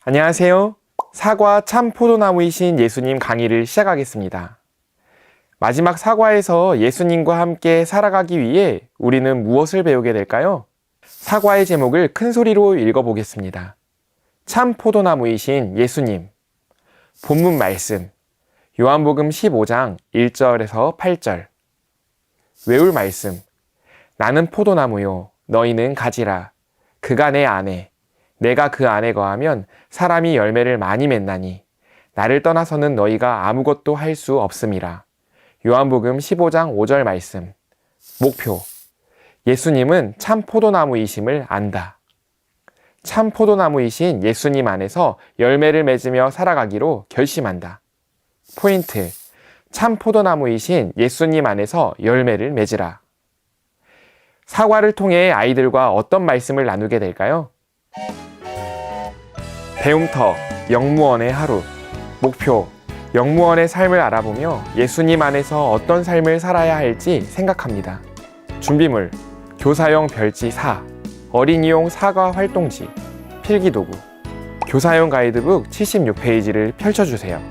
안녕하세요. 사과 참 포도나무이신 예수님 강의를 시작하겠습니다. 마지막 사과에서 예수님과 함께 살아가기 위해 우리는 무엇을 배우게 될까요? 사과의 제목을 큰 소리로 읽어보겠습니다. 참 포도나무이신 예수님. 본문 말씀. 요한복음 15장 1절에서 8절. 외울 말씀. 나는 포도나무요, 너희는 가지라. 그가 내 안에, 내가 그 안에 거하면 사람이 열매를 많이 맺나니 나를 떠나서는 너희가 아무것도 할 수 없음이라. 요한복음 15장 5절 말씀. 목표. 예수님은 참 포도나무이심을 안다. 참 포도나무이신 예수님 안에서 열매를 맺으며 살아가기로 결심한다. 포인트. 참 포도나무이신 예수님 안에서 열매를 맺으라. 사과를 통해 아이들과 어떤 말씀을 나누게 될까요? 배움터, 영무원의 하루. 목표, 영무원의 삶을 알아보며 예수님 안에서 어떤 삶을 살아야 할지 생각합니다. 준비물, 교사용 별지 4, 어린이용 사과 활동지, 필기도구, 교사용 가이드북 76페이지를 펼쳐주세요.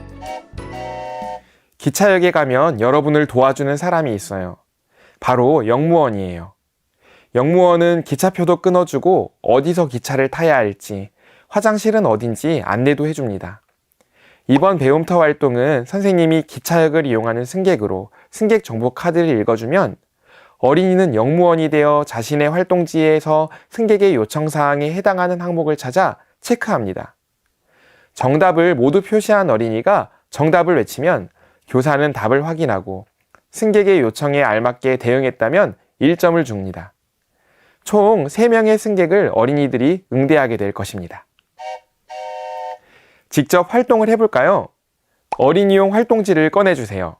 기차역에 가면 여러분을 도와주는 사람이 있어요. 바로 영무원이에요. 영무원은 기차표도 끊어주고 어디서 기차를 타야 할지, 화장실은 어딘지 안내도 해줍니다. 이번 배움터 활동은 선생님이 기차역을 이용하는 승객으로 승객 정보 카드를 읽어주면 어린이는 영무원이 되어 자신의 활동지에서 승객의 요청사항에 해당하는 항목을 찾아 체크합니다. 정답을 모두 표시한 어린이가 정답을 외치면 교사는 답을 확인하고 승객의 요청에 알맞게 대응했다면 1점을 줍니다. 총 3명의 승객을 어린이들이 응대하게 될 것입니다. 직접 활동을 해볼까요? 어린이용 활동지를 꺼내주세요.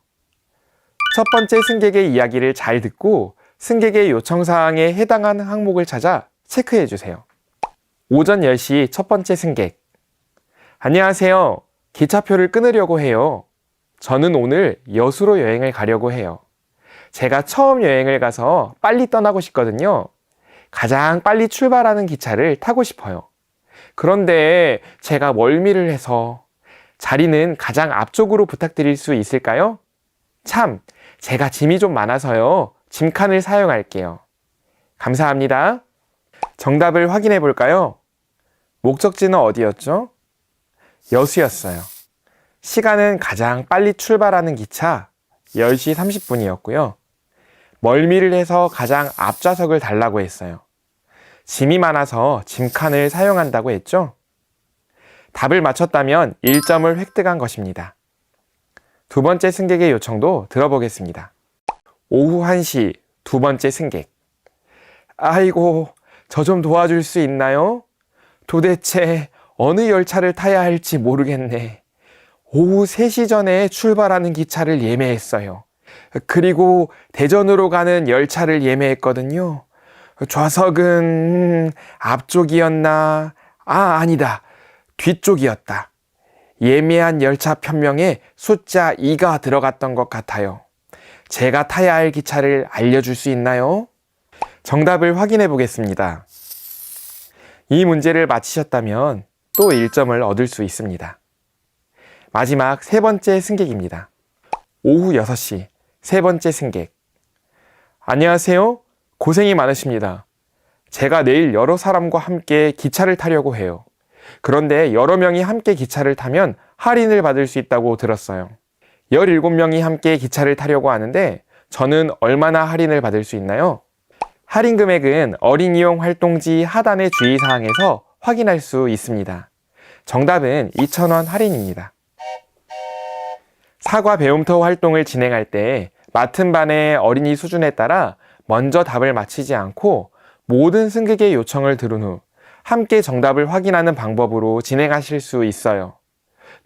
첫 번째 승객의 이야기를 잘 듣고 승객의 요청사항에 해당하는 항목을 찾아 체크해주세요. 오전 10시 첫 번째 승객. 안녕하세요. 기차표를 끊으려고 해요. 저는 오늘 여수로 여행을 가려고 해요. 제가 처음 여행을 가서 빨리 떠나고 싶거든요. 가장 빨리 출발하는 기차를 타고 싶어요. 그런데 제가 멀미를 해서 자리는 가장 앞쪽으로 부탁드릴 수 있을까요? 참, 제가 짐이 좀 많아서요. 짐칸을 사용할게요. 감사합니다. 정답을 확인해 볼까요? 목적지는 어디였죠? 여수였어요. 시간은 가장 빨리 출발하는 기차 10시 30분이었고요. 멀미를 해서 가장 앞좌석을 달라고 했어요. 짐이 많아서 짐칸을 사용한다고 했죠? 답을 맞췄다면 1점을 획득한 것입니다. 두 번째 승객의 요청도 들어보겠습니다. 오후 1시 두 번째 승객. 아이고, 저 좀 도와줄 수 있나요? 도대체 어느 열차를 타야 할지 모르겠네. 오후 3시 전에 출발하는 기차를 예매했어요. 그리고 대전으로 가는 열차를 예매했거든요. 좌석은 앞쪽이었나? 아니다. 뒤쪽이었다. 예매한 열차 편명에 숫자 2가 들어갔던 것 같아요. 제가 타야 할 기차를 알려줄 수 있나요? 정답을 확인해 보겠습니다. 이 문제를 맞히셨다면 또 1점을 얻을 수 있습니다. 마지막 세 번째 승객입니다. 오후 6시 세 번째 승객. 안녕하세요. 고생이 많으십니다. 제가 내일 여러 사람과 함께 기차를 타려고 해요. 그런데 여러 명이 함께 기차를 타면 할인을 받을 수 있다고 들었어요. 17명이 함께 기차를 타려고 하는데 저는 얼마나 할인을 받을 수 있나요? 할인 금액은 어린이용 활동지 하단의 주의사항에서 확인할 수 있습니다. 정답은 2,000원 할인입니다. 사과 배움터 활동을 진행할 때 맡은 반의 어린이 수준에 따라 먼저 답을 맞히지 않고 모든 승객의 요청을 들은 후 함께 정답을 확인하는 방법으로 진행하실 수 있어요.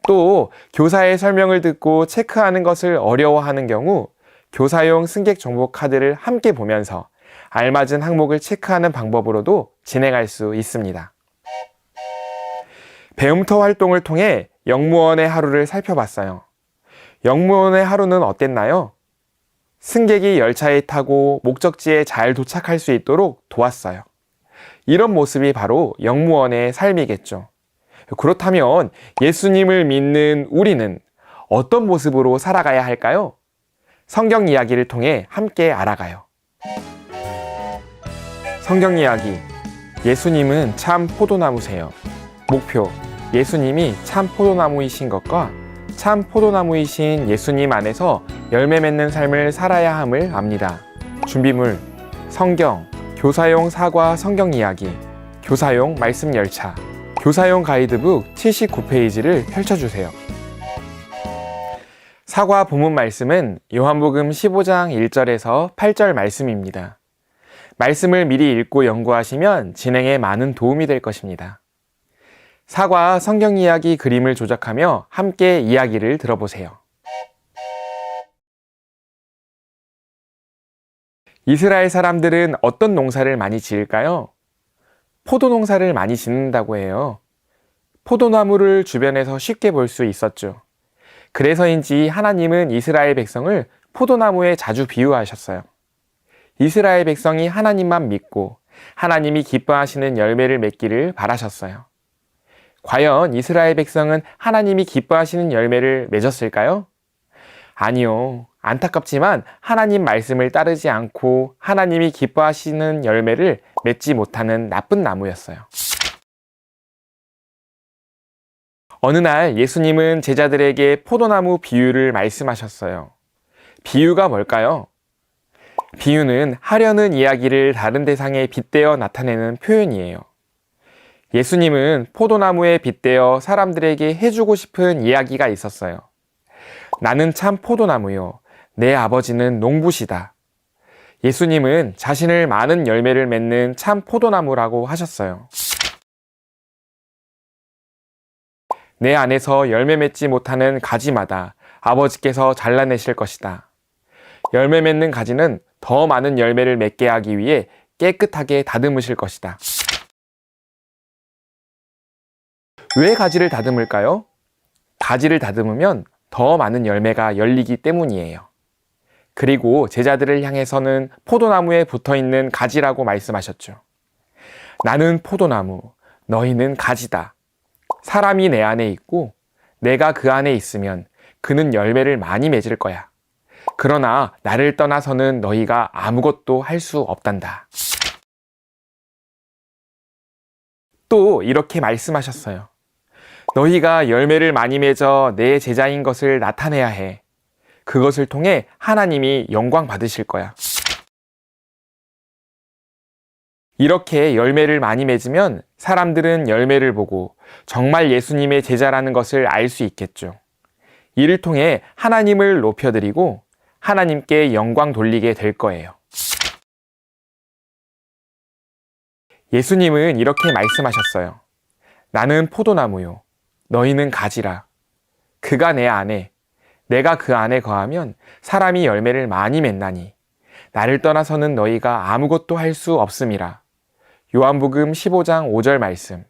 또 교사의 설명을 듣고 체크하는 것을 어려워하는 경우 교사용 승객 정보 카드를 함께 보면서 알맞은 항목을 체크하는 방법으로도 진행할 수 있습니다. 배움터 활동을 통해 영무원의 하루를 살펴봤어요. 영무원의 하루는 어땠나요? 승객이 열차에 타고 목적지에 잘 도착할 수 있도록 도왔어요. 이런 모습이 바로 영무원의 삶이겠죠. 그렇다면 예수님을 믿는 우리는 어떤 모습으로 살아가야 할까요? 성경 이야기를 통해 함께 알아가요. 성경 이야기. 예수님은 참 포도나무세요. 목표. 예수님이 참 포도나무이신 것과 참 포도나무이신 예수님 안에서 열매 맺는 삶을 살아야 함을 압니다. 준비물. 성경, 교사용 사과 성경 이야기, 교사용 말씀 열차, 교사용 가이드북 79페이지를 펼쳐주세요. 사과 본문 말씀은 요한복음 15장 1절에서 8절 말씀입니다. 말씀을 미리 읽고 연구하시면 진행에 많은 도움이 될 것입니다. 사과 성경 이야기 그림을 조작하며 함께 이야기를 들어보세요. 이스라엘 사람들은 어떤 농사를 많이 지을까요? 포도 농사를 많이 짓는다고 해요. 포도나무를 주변에서 쉽게 볼 수 있었죠. 그래서인지 하나님은 이스라엘 백성을 포도나무에 자주 비유하셨어요. 이스라엘 백성이 하나님만 믿고 하나님이 기뻐하시는 열매를 맺기를 바라셨어요. 과연 이스라엘 백성은 하나님이 기뻐하시는 열매를 맺었을까요? 아니요. 안타깝지만 하나님 말씀을 따르지 않고 하나님이 기뻐하시는 열매를 맺지 못하는 나쁜 나무였어요. 어느 날 예수님은 제자들에게 포도나무 비유를 말씀하셨어요. 비유가 뭘까요? 비유는 하려는 이야기를 다른 대상에 빗대어 나타내는 표현이에요. 예수님은 포도나무에 빗대어 사람들에게 해주고 싶은 이야기가 있었어요. 나는 참 포도나무요. 내 아버지는 농부시다. 예수님은 자신을 많은 열매를 맺는 참 포도나무라고 하셨어요. 내 안에서 열매 맺지 못하는 가지마다 아버지께서 잘라내실 것이다. 열매 맺는 가지는 더 많은 열매를 맺게 하기 위해 깨끗하게 다듬으실 것이다. 왜 가지를 다듬을까요? 가지를 다듬으면 더 많은 열매가 열리기 때문이에요. 그리고 제자들을 향해서는 포도나무에 붙어있는 가지라고 말씀하셨죠. 나는 포도나무, 너희는 가지다. 사람이 내 안에 있고 내가 그 안에 있으면 그는 열매를 많이 맺을 거야. 그러나 나를 떠나서는 너희가 아무것도 할 수 없단다. 또 이렇게 말씀하셨어요. 너희가 열매를 많이 맺어 내 제자인 것을 나타내야 해. 그것을 통해 하나님이 영광 받으실 거야. 이렇게 열매를 많이 맺으면 사람들은 열매를 보고 정말 예수님의 제자라는 것을 알 수 있겠죠. 이를 통해 하나님을 높여드리고 하나님께 영광 돌리게 될 거예요. 예수님은 이렇게 말씀하셨어요. 나는 포도나무요. 너희는 가지라. 그가 내 안에, 내가 그 안에 거하면 사람이 열매를 많이 맺나니 나를 떠나서는 너희가 아무것도 할 수 없음이라. 요한복음 15장 5절 말씀.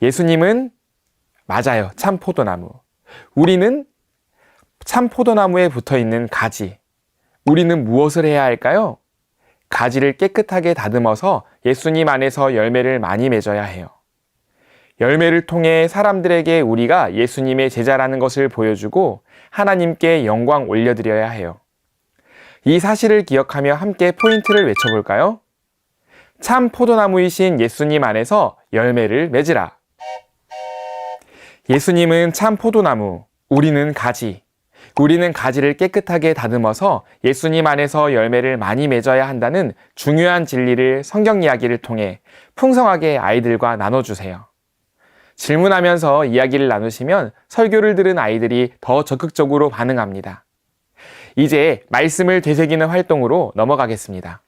예수님은 맞아요. 참 포도나무. 우리는 참 포도나무에 붙어있는 가지. 우리는 무엇을 해야 할까요? 가지를 깨끗하게 다듬어서 예수님 안에서 열매를 많이 맺어야 해요. 열매를 통해 사람들에게 우리가 예수님의 제자라는 것을 보여주고 하나님께 영광 올려드려야 해요. 이 사실을 기억하며 함께 포인트를 외쳐볼까요? 참 포도나무이신 예수님 안에서 열매를 맺으라. 예수님은 참 포도나무, 우리는 가지. 우리는 가지를 깨끗하게 다듬어서 예수님 안에서 열매를 많이 맺어야 한다는 중요한 진리를 성경 이야기를 통해 풍성하게 아이들과 나눠주세요. 질문하면서 이야기를 나누시면 설교를 들은 아이들이 더 적극적으로 반응합니다. 이제 말씀을 되새기는 활동으로 넘어가겠습니다.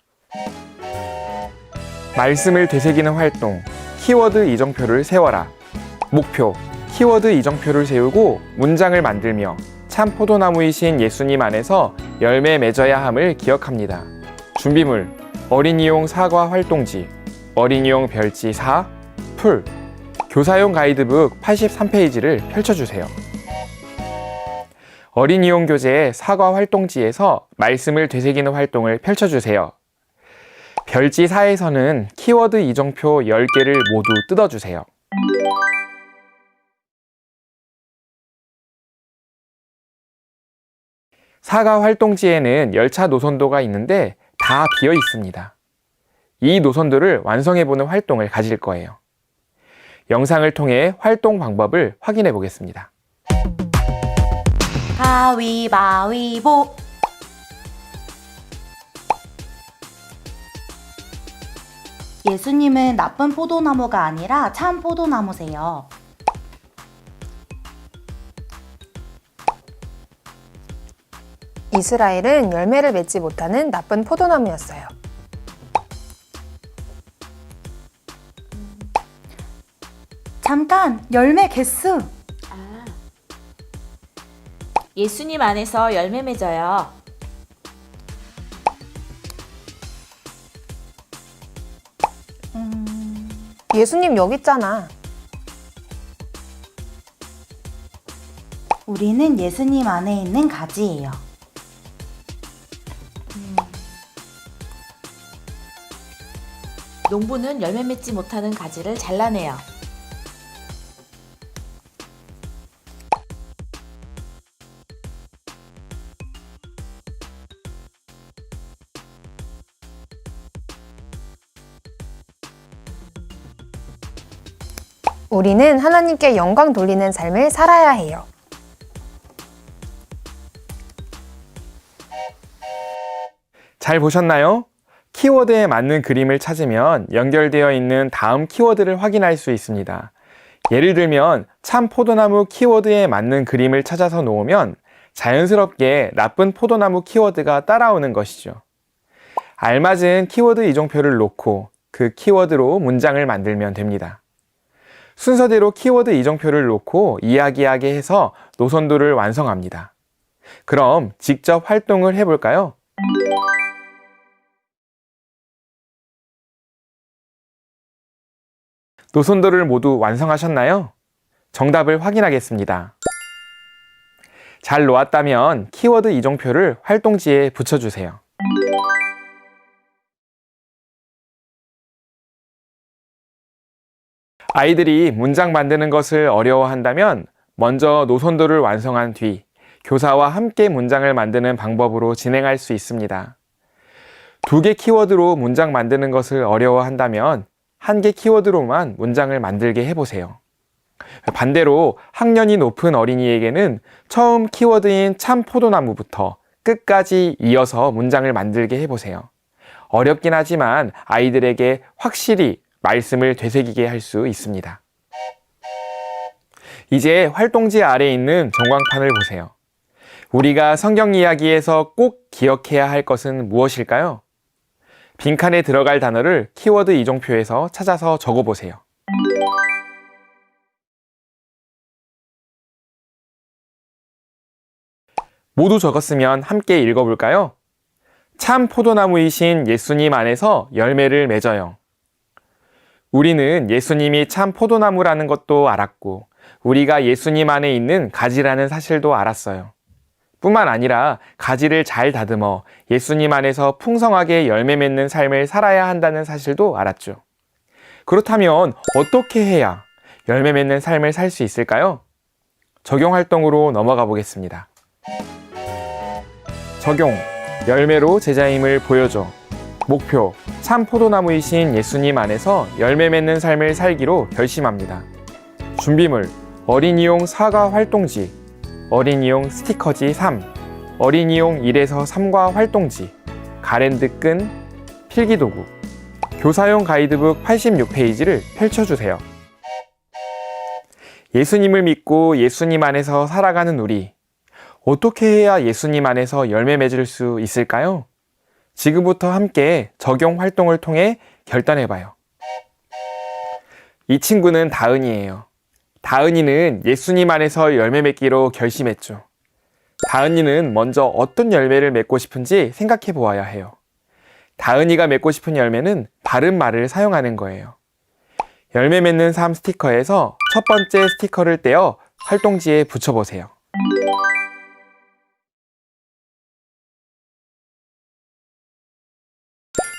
말씀을 되새기는 활동, 키워드 이정표를 세워라. 목표, 키워드 이정표를 세우고 문장을 만들며 참 포도나무이신 예수님 안에서 열매 맺어야 함을 기억합니다. 준비물, 어린이용 사과 활동지, 어린이용 별지 4, 풀, 교사용 가이드북 83페이지를 펼쳐주세요. 어린이용 교재의 사과 활동지에서 말씀을 되새기는 활동을 펼쳐주세요. 별지 4에서는 키워드 이정표 10개를 모두 뜯어주세요. 사과 활동지에는 열차 노선도가 있는데 다 비어 있습니다. 이 노선도를 완성해보는 활동을 가질 거예요. 영상을 통해 활동 방법을 확인해 보겠습니다. 가위바위보. 예수님은 나쁜 포도나무가 아니라 참 포도나무세요. 이스라엘은 열매를 맺지 못하는 나쁜 포도나무였어요. 잠깐, 열매 개수. 예수님 안에서 열매 맺어요. 예수님 여기 있잖아. 우리는 예수님 안에 있는 가지예요. 농부는 열매 맺지 못하는 가지를 잘라내요. 우리는 하나님께 영광 돌리는 삶을 살아야 해요. 잘 보셨나요? 키워드에 맞는 그림을 찾으면 연결되어 있는 다음 키워드를 확인할 수 있습니다. 예를 들면 참 포도나무 키워드에 맞는 그림을 찾아서 놓으면 자연스럽게 나쁜 포도나무 키워드가 따라오는 것이죠. 알맞은 키워드 이종표를 놓고 그 키워드로 문장을 만들면 됩니다. 순서대로 키워드 이정표를 놓고 이야기하게 해서 노선도를 완성합니다. 그럼 직접 활동을 해볼까요? 노선도를 모두 완성하셨나요? 정답을 확인하겠습니다. 잘 놓았다면 키워드 이정표를 활동지에 붙여주세요. 아이들이 문장 만드는 것을 어려워한다면 먼저 노선도를 완성한 뒤 교사와 함께 문장을 만드는 방법으로 진행할 수 있습니다. 2개 키워드로 문장 만드는 것을 어려워한다면 1개 키워드로만 문장을 만들게 해보세요. 반대로 학년이 높은 어린이에게는 처음 키워드인 참 포도나무부터 끝까지 이어서 문장을 만들게 해보세요. 어렵긴 하지만 아이들에게 확실히 말씀을 되새기게 할 수 있습니다. 이제 활동지 아래에 있는 전광판을 보세요. 우리가 성경 이야기에서 꼭 기억해야 할 것은 무엇일까요? 빈칸에 들어갈 단어를 키워드 이종표에서 찾아서 적어보세요. 모두 적었으면 함께 읽어볼까요? 참 포도나무이신 예수님 안에서 열매를 맺어요. 우리는 예수님이 참 포도나무라는 것도 알았고 우리가 예수님 안에 있는 가지라는 사실도 알았어요. 뿐만 아니라 가지를 잘 다듬어 예수님 안에서 풍성하게 열매 맺는 삶을 살아야 한다는 사실도 알았죠. 그렇다면 어떻게 해야 열매 맺는 삶을 살 수 있을까요? 적용 활동으로 넘어가 보겠습니다. 적용, 열매로 제자임을 보여줘. 목표, 참 포도나무이신 예수님 안에서 열매 맺는 삶을 살기로 결심합니다. 준비물, 어린이용 사과 활동지, 어린이용 스티커지 3, 어린이용 1에서 3과 활동지, 가랜드 끈, 필기도구, 교사용 가이드북 86페이지를 펼쳐주세요. 예수님을 믿고 예수님 안에서 살아가는 우리, 어떻게 해야 예수님 안에서 열매 맺을 수 있을까요? 지금부터 함께 적용 활동을 통해 결단해봐요. 이 친구는 다은이에요. 다은이는 예수님 안에서 열매 맺기로 결심했죠. 다은이는 먼저 어떤 열매를 맺고 싶은지 생각해 보아야 해요. 다은이가 맺고 싶은 열매는 바른 말을 사용하는 거예요. 열매 맺는 삶 스티커에서 첫 번째 스티커를 떼어 활동지에 붙여보세요.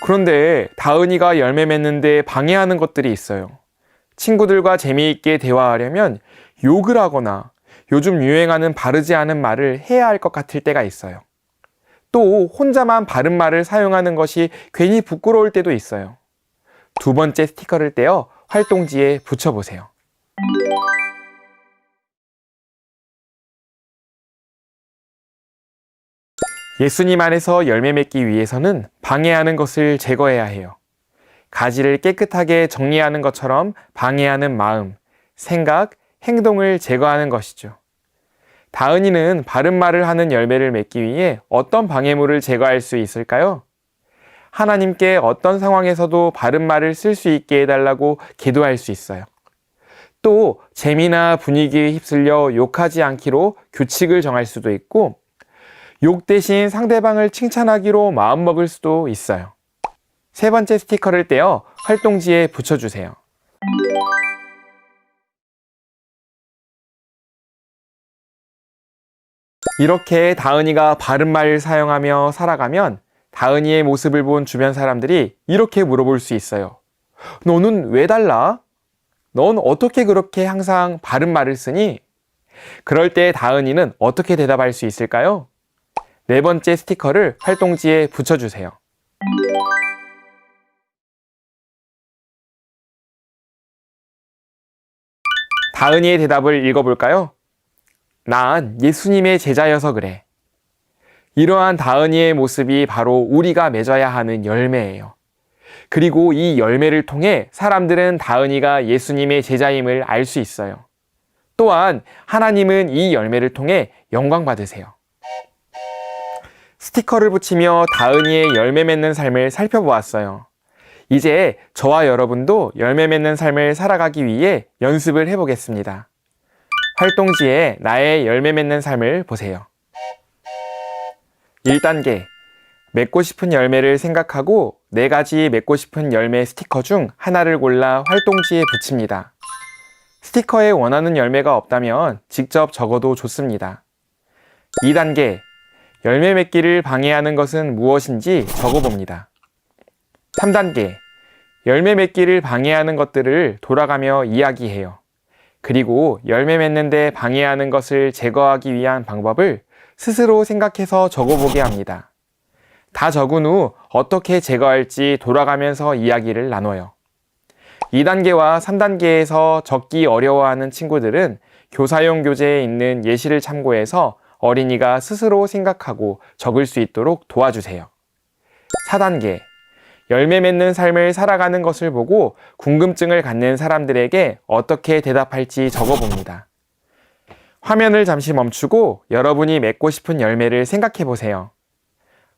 그런데 다은이가 열매 맺는데 방해하는 것들이 있어요. 친구들과 재미있게 대화하려면 욕을 하거나 요즘 유행하는 바르지 않은 말을 해야 할 것 같을 때가 있어요. 또 혼자만 바른말을 사용하는 것이 괜히 부끄러울 때도 있어요. 두 번째 스티커를 떼어 활동지에 붙여보세요. 예수님 안에서 열매 맺기 위해서는 방해하는 것을 제거해야 해요. 가지를 깨끗하게 정리하는 것처럼 방해하는 마음, 생각, 행동을 제거하는 것이죠. 다은이는 바른 말을 하는 열매를 맺기 위해 어떤 방해물을 제거할 수 있을까요? 하나님께 어떤 상황에서도 바른 말을 쓸 수 있게 해달라고 기도할 수 있어요. 또 재미나 분위기에 휩쓸려 욕하지 않기로 규칙을 정할 수도 있고, 욕 대신 상대방을 칭찬하기로 마음먹을 수도 있어요. 세 번째 스티커를 떼어 활동지에 붙여주세요. 이렇게 다은이가 바른 말을 사용하며 살아가면 다은이의 모습을 본 주변 사람들이 이렇게 물어볼 수 있어요. 너는 왜 달라? 넌 어떻게 그렇게 항상 바른 말을 쓰니? 그럴 때 다은이는 어떻게 대답할 수 있을까요? 네 번째 스티커를 활동지에 붙여주세요. 다은이의 대답을 읽어볼까요? 난 예수님의 제자여서 그래. 이러한 다은이의 모습이 바로 우리가 맺어야 하는 열매예요. 그리고 이 열매를 통해 사람들은 다은이가 예수님의 제자임을 알 수 있어요. 또한 하나님은 이 열매를 통해 영광 받으세요. 스티커를 붙이며 다은이의 열매 맺는 삶을 살펴보았어요. 이제 저와 여러분도 열매 맺는 삶을 살아가기 위해 연습을 해보겠습니다. 활동지에 나의 열매 맺는 삶을 보세요. 1단계, 맺고 싶은 열매를 생각하고 4가지 맺고 싶은 열매 스티커 중 하나를 골라 활동지에 붙입니다. 스티커에 원하는 열매가 없다면 직접 적어도 좋습니다. 2단계, 열매 맺기를 방해하는 것은 무엇인지 적어봅니다. 3단계, 열매 맺기를 방해하는 것들을 돌아가며 이야기해요. 그리고 열매 맺는데 방해하는 것을 제거하기 위한 방법을 스스로 생각해서 적어보게 합니다. 다 적은 후 어떻게 제거할지 돌아가면서 이야기를 나눠요. 2단계와 3단계에서 적기 어려워하는 친구들은 교사용 교재에 있는 예시를 참고해서 어린이가 스스로 생각하고 적을 수 있도록 도와주세요. 4단계, 열매 맺는 삶을 살아가는 것을 보고 궁금증을 갖는 사람들에게 어떻게 대답할지 적어봅니다. 화면을 잠시 멈추고 여러분이 맺고 싶은 열매를 생각해 보세요.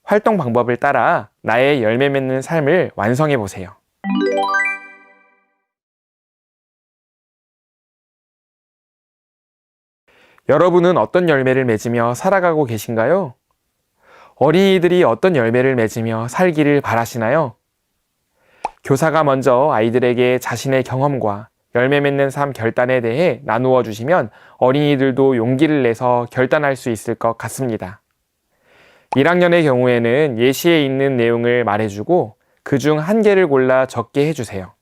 활동 방법을 따라 나의 열매 맺는 삶을 완성해 보세요. 여러분은 어떤 열매를 맺으며 살아가고 계신가요? 어린이들이 어떤 열매를 맺으며 살기를 바라시나요? 교사가 먼저 아이들에게 자신의 경험과 열매 맺는 삶 결단에 대해 나누어 주시면 어린이들도 용기를 내서 결단할 수 있을 것 같습니다. 1학년의 경우에는 예시에 있는 내용을 말해주고 그중 한 개를 골라 적게 해주세요.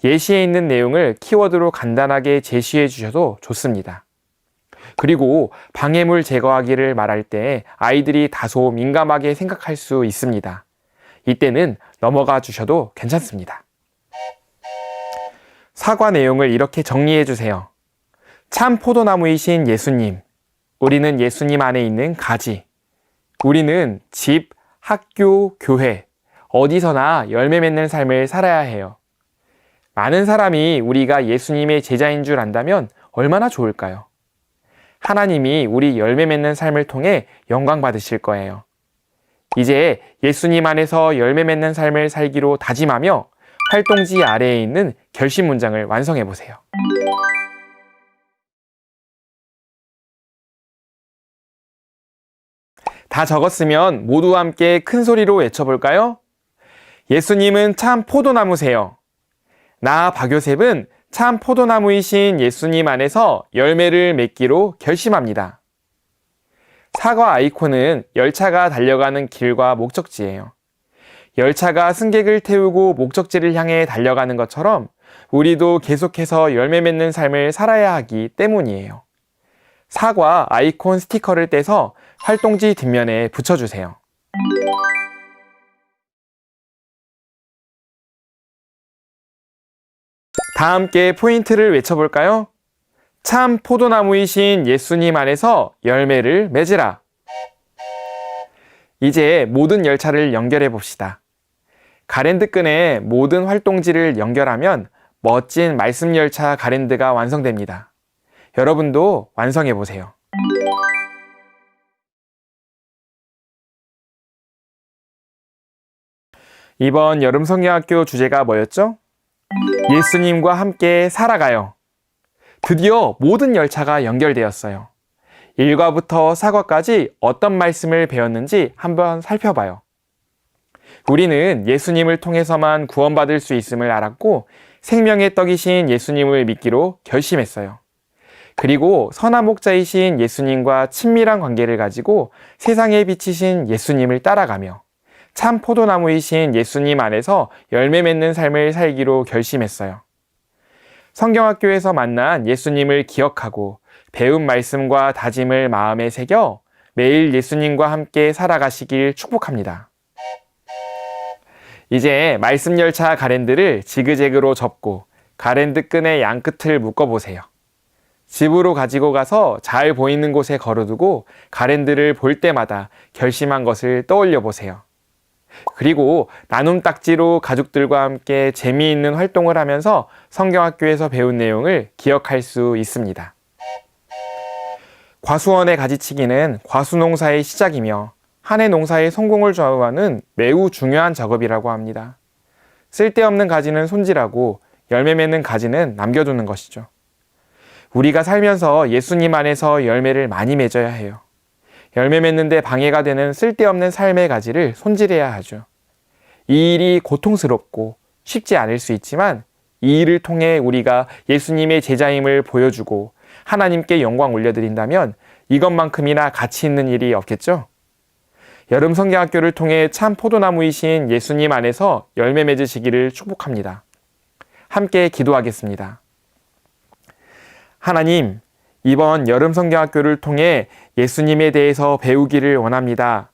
예시에 있는 내용을 키워드로 간단하게 제시해 주셔도 좋습니다. 그리고 방해물 제거하기를 말할 때 아이들이 다소 민감하게 생각할 수 있습니다. 이때는 넘어가 주셔도 괜찮습니다. 사과 내용을 이렇게 정리해 주세요. 참 포도나무이신 예수님, 우리는 예수님 안에 있는 가지. 우리는 집, 학교, 교회, 어디서나 열매 맺는 삶을 살아야 해요. 많은 사람이 우리가 예수님의 제자인 줄 안다면 얼마나 좋을까요? 하나님이 우리 열매 맺는 삶을 통해 영광 받으실 거예요. 이제 예수님 안에서 열매 맺는 삶을 살기로 다짐하며 활동지 아래에 있는 결심 문장을 완성해 보세요. 다 적었으면 모두 함께 큰 소리로 외쳐볼까요? 예수님은 참 포도나무세요. 나 박요셉은 참 포도나무이신 예수님 안에서 열매를 맺기로 결심합니다. 사과 아이콘은 열차가 달려가는 길과 목적지예요. 열차가 승객을 태우고 목적지를 향해 달려가는 것처럼 우리도 계속해서 열매 맺는 삶을 살아야 하기 때문이에요. 사과 아이콘 스티커를 떼서 활동지 뒷면에 붙여주세요. 다 함께 포인트를 외쳐볼까요? 참 포도나무이신 예수님 안에서 열매를 맺으라. 이제 모든 열차를 연결해 봅시다. 가랜드 끈에 모든 활동지를 연결하면 멋진 말씀 열차 가랜드가 완성됩니다. 여러분도 완성해 보세요. 이번 여름 성경학교 주제가 뭐였죠? 예수님과 함께 살아가요. 드디어 모든 열차가 연결되었어요. 1과부터 4과까지 어떤 말씀을 배웠는지 한번 살펴봐요. 우리는 예수님을 통해서만 구원받을 수 있음을 알았고 생명의 떡이신 예수님을 믿기로 결심했어요. 그리고 선한 목자이신 예수님과 친밀한 관계를 가지고 세상에 비치신 예수님을 따라가며 참 포도나무이신 예수님 안에서 열매 맺는 삶을 살기로 결심했어요. 성경학교에서 만난 예수님을 기억하고 배운 말씀과 다짐을 마음에 새겨 매일 예수님과 함께 살아가시길 축복합니다. 이제 말씀 열차 가랜드를 지그재그로 접고 가랜드 끈의 양끝을 묶어보세요. 집으로 가지고 가서 잘 보이는 곳에 걸어두고 가랜드를 볼 때마다 결심한 것을 떠올려 보세요. 그리고 나눔 딱지로 가족들과 함께 재미있는 활동을 하면서 성경학교에서 배운 내용을 기억할 수 있습니다. 과수원의 가지치기는 과수농사의 시작이며 한 해 농사의 성공을 좌우하는 매우 중요한 작업이라고 합니다. 쓸데없는 가지는 손질하고 열매 맺는 가지는 남겨두는 것이죠. 우리가 살면서 예수님 안에서 열매를 많이 맺어야 해요. 열매 맺는데 방해가 되는 쓸데없는 삶의 가지를 손질해야 하죠. 이 일이 고통스럽고 쉽지 않을 수 있지만 이 일을 통해 우리가 예수님의 제자임을 보여주고 하나님께 영광 올려드린다면 이것만큼이나 가치 있는 일이 없겠죠? 여름 성경학교를 통해 참 포도나무이신 예수님 안에서 열매 맺으시기를 축복합니다. 함께 기도하겠습니다. 하나님, 이번 여름 성경학교를 통해 예수님에 대해서 배우기를 원합니다.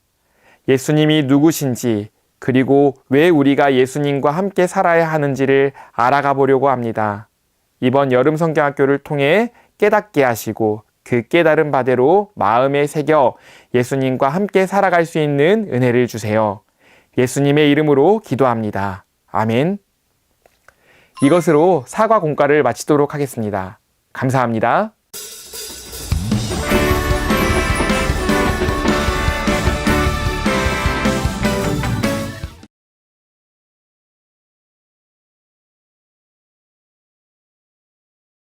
예수님이 누구신지, 그리고 왜 우리가 예수님과 함께 살아야 하는지를 알아가 보려고 합니다. 이번 여름 성경학교를 통해 깨닫게 하시고 그 깨달은 바대로 마음에 새겨 예수님과 함께 살아갈 수 있는 은혜를 주세요. 예수님의 이름으로 기도합니다. 아멘. 이것으로 사과 공과를 마치도록 하겠습니다. 감사합니다.